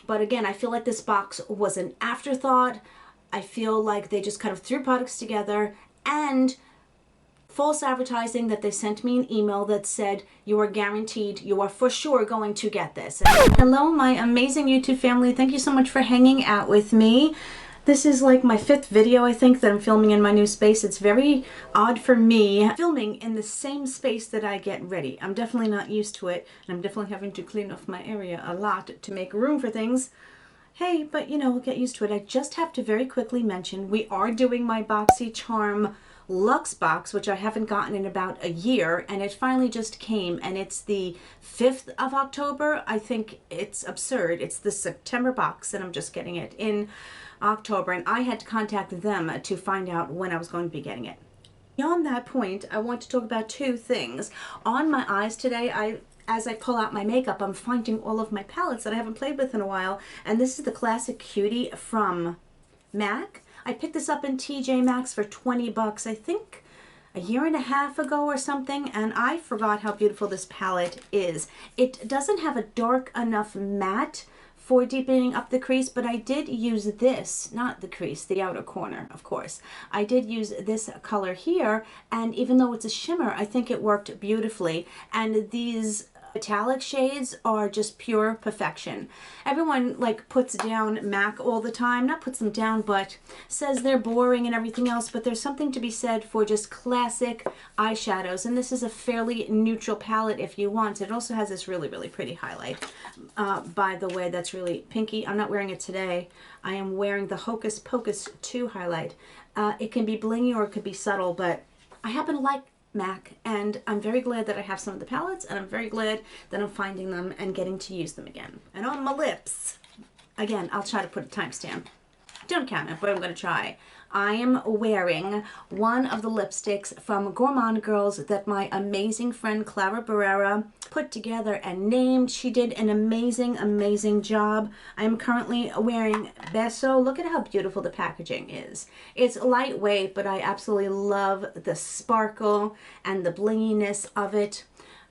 But again, I feel like this box was an afterthought. I feel like they just kind of threw products together, and false advertising that they sent me an email that said, you are guaranteed, you are for sure going to get this. And hello, my amazing YouTube family. Thank you so much for hanging out with me. This is like my 5th video, I think, that I'm filming in my new space. It's very odd for me filming in the same space that I get ready. I'm definitely not used to it, and I'm definitely having to clean off my area a lot to make room for things. Hey, but you know, we'll get used to it. I just have to very quickly mention we are doing my Boxycharm Luxe box, which I haven't gotten in about a year, and it finally just came, and it's the 5th of October. I think it's absurd. It's the September box, and I'm just getting it in October, and I had to contact them to find out when I was going to be getting it. Beyond that point, I want to talk about 2 things. On my eyes today, as I pull out my makeup, I'm finding all of my palettes that I haven't played with in a while, and this is the Classic Cutie from MAC. I picked this up in TJ Maxx for 20 bucks, I think a year and a half ago or something, and I forgot how beautiful this palette is. It doesn't have a dark enough matte for deepening up the crease, but I did use this, not the crease, the outer corner, of course. I did use this color here, and even though it's a shimmer, I think it worked beautifully. And these metallic shades are just pure perfection. Everyone like puts down MAC all the time, not puts them down, but says they're boring and everything else, but there's something to be said for just classic eyeshadows, and this is a fairly neutral palette if you want. It also has this really, really pretty highlight, by the way, that's really pinky. I'm not wearing it today. I am wearing the Hocus Pocus 2 highlight. It can be blingy or it could be subtle, but I happen to like MAC, and I'm very glad that I have some of the palettes, and I'm very glad that I'm finding them and getting to use them again. And on my lips, again, I'll try to put a timestamp. Don't count it, but I'm going to try. I am wearing one of the lipsticks from Gourmand Girls that my amazing friend Clara Barrera put together and named. She did an amazing, amazing job. I am currently wearing Beso. Look at how beautiful the packaging is. It's lightweight, but I absolutely love the sparkle and the blinginess of it.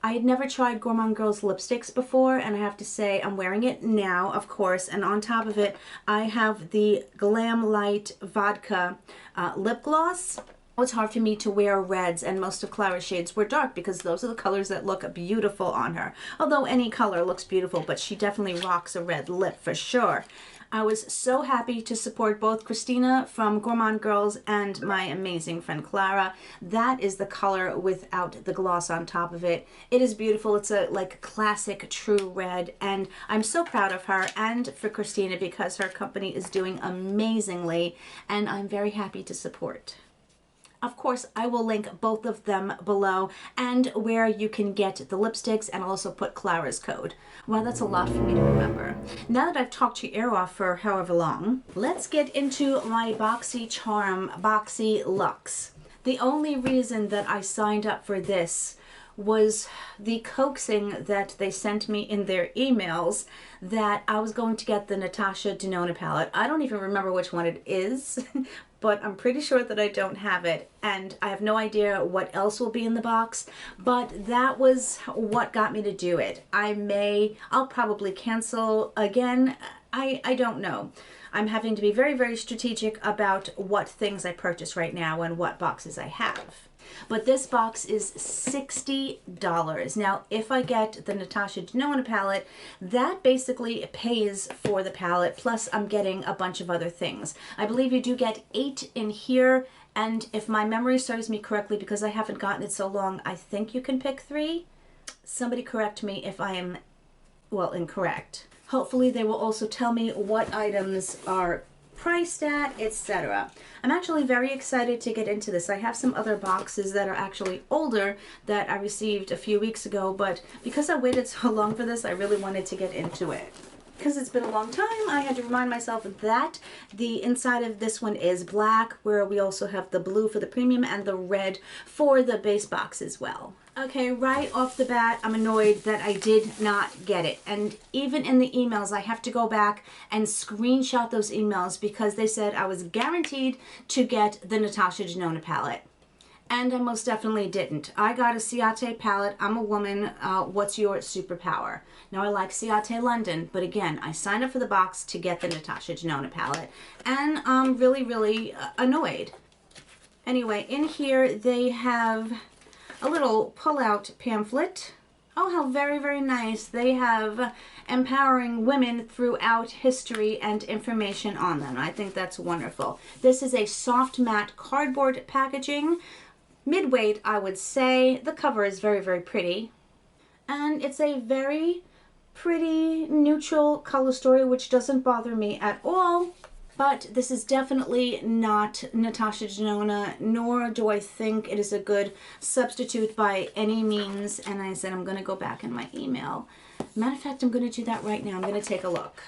I had never tried Gourmand Girls lipsticks before, and I have to say I'm wearing it now, of course, and on top of it I have the Glam Light Vodka lip gloss. It's hard for me to wear reds, and most of Clara's shades were dark because those are the colors that look beautiful on her. Although any color looks beautiful, but she definitely rocks a red lip for sure. I was so happy to support both Christina from Gourmand Girls and my amazing friend Clara. That is the color without the gloss on top of it. It is beautiful. It's a like classic true red, and I'm so proud of her and for Christina because her company is doing amazingly, and I'm very happy to support. Of course, I will link both of them below and where you can get the lipsticks, and I'll also put Clara's code. Well, that's a lot for me to remember. Now that I've talked your ear off for however long, let's get into my Boxycharm Boxyluxe. The only reason that I signed up for this was the coaxing that they sent me in their emails that I was going to get the Natasha Denona palette. I don't even remember which one it is, but I'm pretty sure that I don't have it, and I have no idea what else will be in the box, but that was what got me to do it. I'll probably cancel again. I don't know. I'm having to be very, very strategic about what things I purchase right now and what boxes I have. But this box is $60. Now, if I get the Natasha Denona palette, that basically pays for the palette, plus I'm getting a bunch of other things. I believe you do get 8 in here, and if my memory serves me correctly, because I haven't gotten it so long, I think you can pick 3. Somebody correct me if I am, well, incorrect. Hopefully they will also tell me what items are priced at, etc. I'm actually very excited to get into this. I have some other boxes that are actually older that I received a few weeks ago, but because I waited so long for this, I really wanted to get into it. Because it's been a long time, I had to remind myself that the inside of this one is black, where we also have the blue for the premium and the red for the base box as well. Okay, right off the bat, I'm annoyed that I did not get it. And even in the emails, I have to go back and screenshot those emails because they said I was guaranteed to get the Natasha Denona palette. And I most definitely didn't. I got a Ciate palette. I'm a woman. What's your superpower? Now, I like Ciate London, but again, I signed up for the box to get the Natasha Denona palette, and I'm really, really annoyed. Anyway, in here they have a little pull-out pamphlet. Oh, how very, very nice. They have empowering women throughout history and information on them. I think that's wonderful. This is a soft matte cardboard packaging. Mid-weight, I would say. The cover is very, very pretty. And it's a very pretty neutral color story, which doesn't bother me at all. But this is definitely not Natasha Denona, nor do I think it is a good substitute by any means. And I said I'm going to go back in my email. Matter of fact, I'm going to do that right now. I'm going to take a look.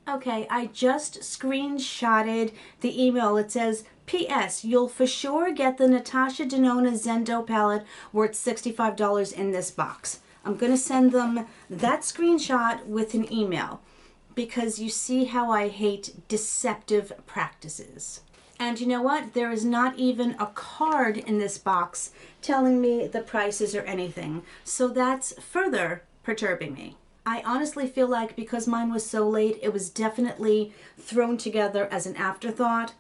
Okay, I just screenshotted the email. It says, P.S. You'll for sure get the Natasha Denona Zendo palette worth $65 in this box. I'm going to send them that screenshot with an email, because you see how I hate deceptive practices. And you know what? There is not even a card in this box telling me the prices or anything. So that's further perturbing me. I honestly feel like because mine was so late, it was definitely thrown together as an afterthought.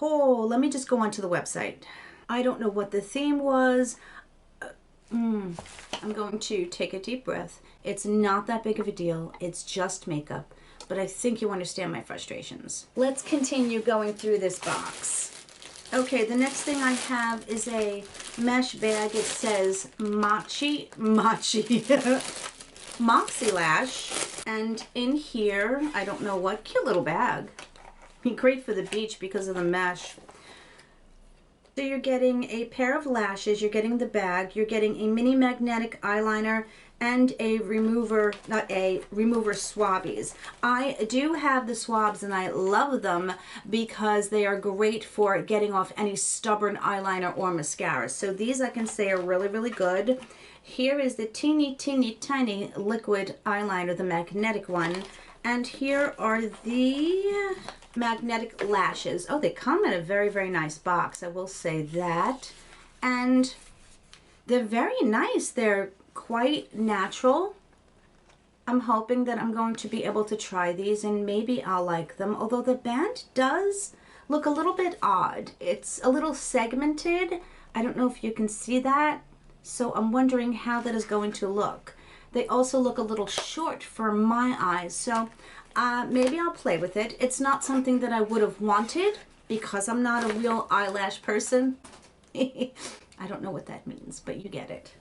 Oh, let me just go onto the website. I don't know what the theme was. I'm going to take a deep breath. It's not that big of a deal. It's just makeup. But I think you understand my frustrations. Let's continue going through this box. Okay, the next thing I have is a mesh bag. It says Moxy Lash. And in here, I don't know what, cute little bag. Great for the beach because of the mesh. So you're getting a pair of lashes, you're getting the bag, you're getting a mini magnetic eyeliner, and a remover, remover swabbies. I do have the swabs and I love them because they are great for getting off any stubborn eyeliner or mascara. So these I can say are really, really good. Here is the teeny, teeny, tiny liquid eyeliner, the magnetic one. And here are the magnetic lashes. Oh, they come in a very, very nice box. I will say that. And they're very nice. They're quite natural. I'm hoping that I'm going to be able to try these and maybe I'll like them. Although the band does look a little bit odd. It's a little segmented. I don't know if you can see that. So I'm wondering how that is going to look. They also look a little short for my eyes, so maybe I'll play with it. It's not something that I would have wanted because I'm not a real eyelash person. I don't know what that means, but you get it.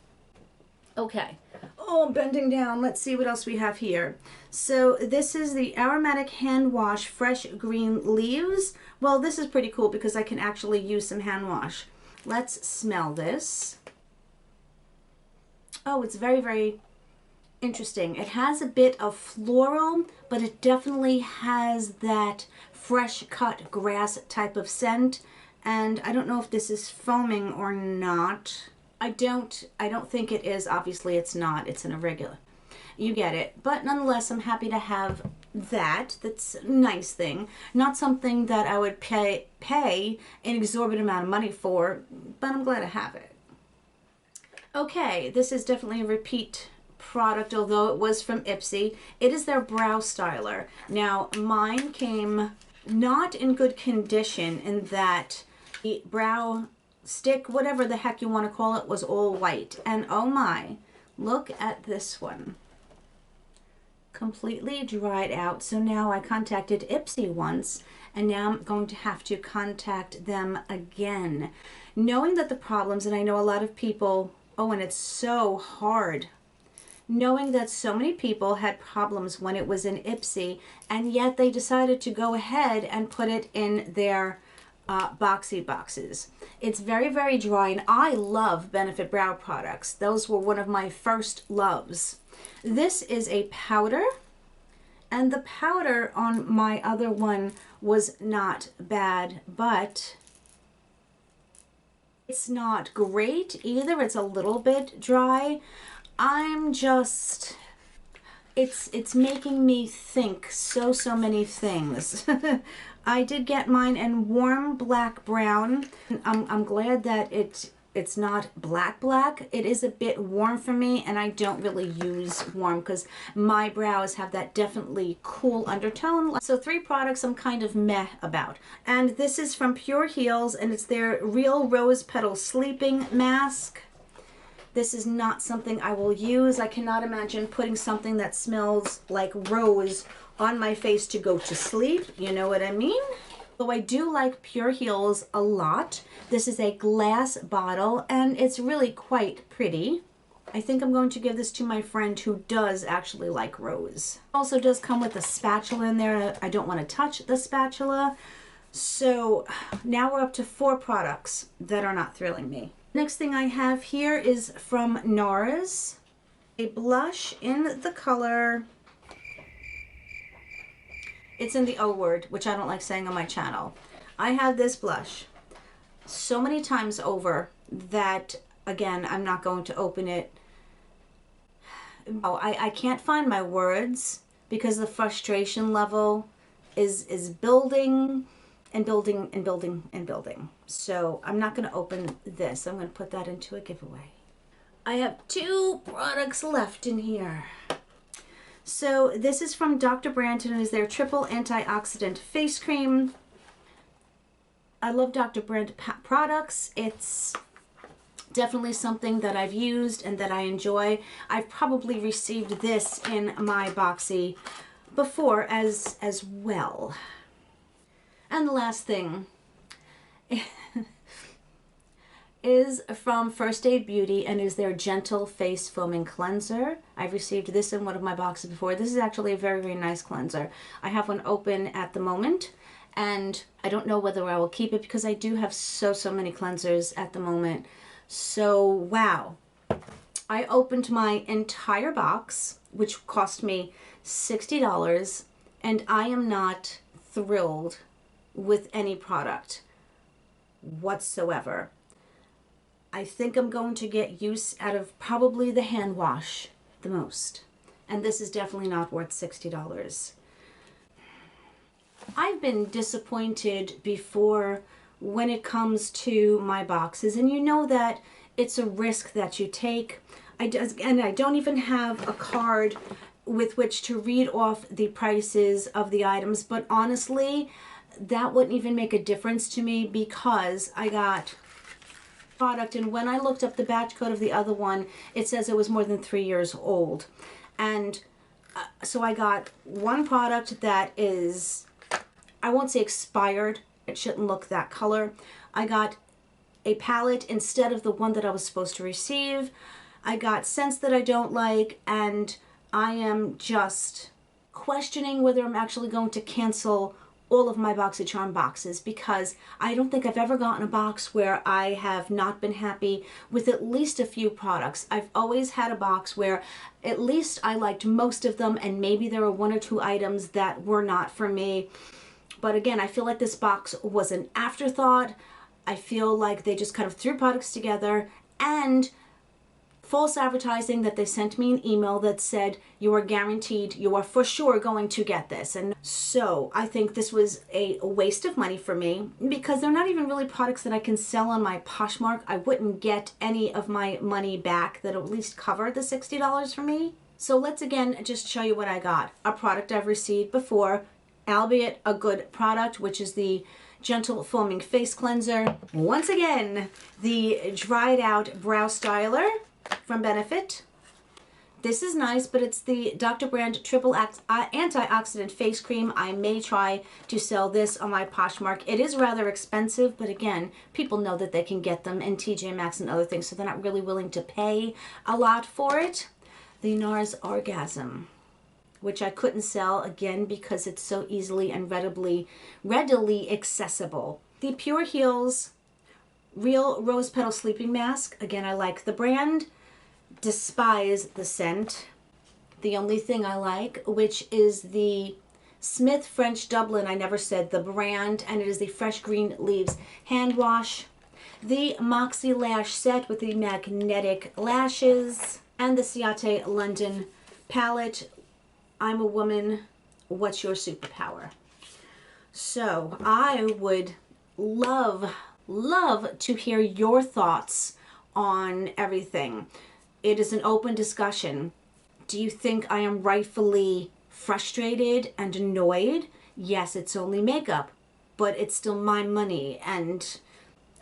Okay. Oh, I'm bending down. Let's see what else we have here. So this is the Aromatic Hand Wash Fresh Green Leaves. Well, this is pretty cool because I can actually use some hand wash. Let's smell this. Oh, it's very, very interesting. It has a bit of floral, but it definitely has that fresh cut grass type of scent. And I don't know if this is foaming or not. I don't think it is. Obviously it's not. It's an irregular. You get it. But nonetheless, I'm happy to have that. That's a nice thing. Not something that I would pay an exorbitant amount of money for, but I'm glad to have it. Okay, this is definitely a repeat product, although it was from Ipsy. It is their brow styler. Now, mine came not in good condition in that the brow stick, whatever the heck you want to call it, was all white. And oh my, look at this one. Completely dried out. So now I contacted Ipsy once, and now I'm going to have to contact them again. Knowing that the problems, and I know a lot of people, oh, and it's so hard. Knowing that so many people had problems when it was in Ipsy, and yet they decided to go ahead and put it in their Boxy boxes. It's very, very dry, and I love Benefit Brow products. Those were one of my first loves. This is a powder, and the powder on my other one was not bad, but it's not great either. It's a little bit dry. I'm just it's making me think so many things. I did get mine in warm black brown. I'm glad that it's not black. It is a bit warm for me, and I don't really use warm because my brows have that definitely cool undertone. So 3 products I'm kind of meh about. And this is from Pure Heals, and it's their Real Rose Petal Sleeping Mask. This is not something I will use. I cannot imagine putting something that smells like rose on my face to go to sleep. You know what I mean? Though I do like Pure Heals a lot. This is a glass bottle, and it's really quite pretty. I think I'm going to give this to my friend who does actually like rose. It also does come with a spatula in there. I don't want to touch the spatula. So now we're up to 4 products that are not thrilling me. Next thing I have here is from NARS, a blush in the color, it's in the O word, which I don't like saying on my channel. I had this blush so many times over that, again, I'm not going to open it. Oh, I can't find my words because the frustration level is building and building and building and building. So I'm not going to open this. I'm going to put that into a giveaway. I have 2 products left in here. So this is from Dr. Brandt, and is their triple antioxidant face cream. I love Dr. Brandt products. It's definitely something that I've used and that I enjoy. I've probably received this in my Boxy before as well. And the last thing is from First Aid Beauty, and is their Gentle Face Foaming Cleanser. I've received this in one of my boxes before. This is actually a very, very nice cleanser. I have one open at the moment, and I don't know whether I will keep it because I do have so many cleansers at the moment. So, wow. I opened my entire box, which cost me $60, and I am not thrilled with any product whatsoever. I think I'm going to get use out of probably the hand wash the most. And this is definitely not worth $60. I've been disappointed before when it comes to my boxes, and you know that it's a risk that you take. And I don't even have a card with which to read off the prices of the items, but honestly, that wouldn't even make a difference to me because I got product, and when I looked up the batch code of the other one, it says it was more than 3 years old. And so I got one product that is, I won't say expired, it shouldn't look that color. I got a palette instead of the one that I was supposed to receive. I got scents that I don't like, and I am just questioning whether I'm actually going to cancel all of my Boxycharm boxes, because I don't think I've ever gotten a box where I have not been happy with at least a few products. I've always had a box where at least I liked most of them, and maybe there were 1 or 2 items that were not for me. But again, I feel like this box was an afterthought. I feel like they just kind of threw products together, and false advertising that they sent me an email that said you are guaranteed, you are for sure going to get this. And so I think this was a waste of money for me, because they're not even really products that I can sell on my Poshmark. I wouldn't get any of my money back that at least cover the $60 for me. So let's again just show you what I got. A product I've received before, albeit a good product, which is the Gentle Foaming Face Cleanser. Once again, the dried out brow styler from Benefit. This is nice, but it's the Dr. Brandt Triple Antioxidant Face Cream. I may try to sell this on my Poshmark. It is rather expensive, but again, people know that they can get them in TJ Maxx and other things, so they're not really willing to pay a lot for it. The NARS Orgasm, which I couldn't sell again because it's so easily and readily accessible. The Pure Heals Real Rose Petal Sleeping Mask. Again, I like the brand. Despise the scent. The only thing I like, which is the Smith French Dublin, I never said the brand, and it is the Fresh Green Leaves hand wash. The Moxie Lash Set with the magnetic lashes, and the Ciate London palette. I'm a woman, what's your superpower? So I would love to hear your thoughts on everything. It is an open discussion. Do you think I am rightfully frustrated and annoyed? Yes, it's only makeup, but it's still my money, and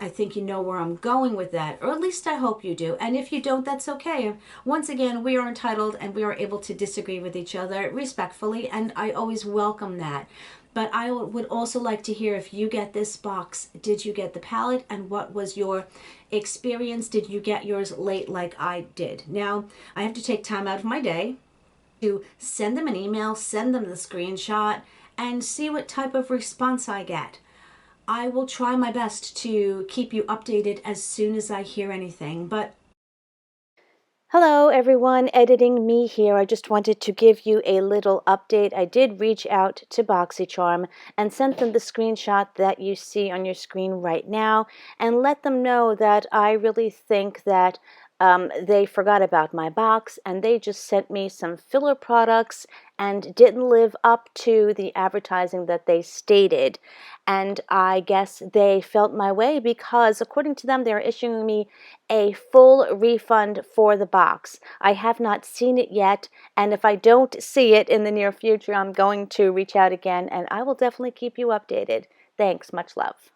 I think you know where I'm going with that, or at least I hope you do. And if you don't, that's okay. Once again, we are entitled and we are able to disagree with each other respectfully, and I always welcome that. But I would also like to hear, if you get this box, did you get the palette, and what was your experience? Did you get yours late like I did? Now, I have to take time out of my day to send them an email, send them the screenshot, and see what type of response I get. I will try my best to keep you updated as soon as I hear anything, but Hello everyone, editing me here. I just wanted to give you a little update. I did reach out to Boxycharm and sent them the screenshot that you see on your screen right now, and let them know that I really think that they forgot about my box and they just sent me some filler products and didn't live up to the advertising that they stated. And I guess they felt my way because, according to them, they're issuing me a full refund for the box. I have not seen it yet, and if I don't see it in the near future, I'm going to reach out again, and I will definitely keep you updated. Thanks. Much love.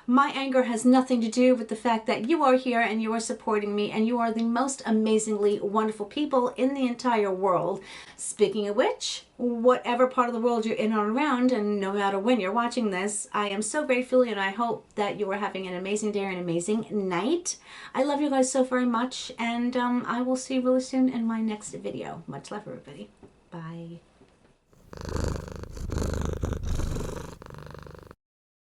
my anger has nothing to do with the fact that you are here and you are supporting me, and you are the most amazingly wonderful people in the entire world. Speaking of which, whatever part of the world you're in or around, and no matter when you're watching this, I am so grateful, and I hope that you are having an amazing day or an amazing night. I love you guys so very much, and I will see you really soon in my next video. Much love, everybody. Bye.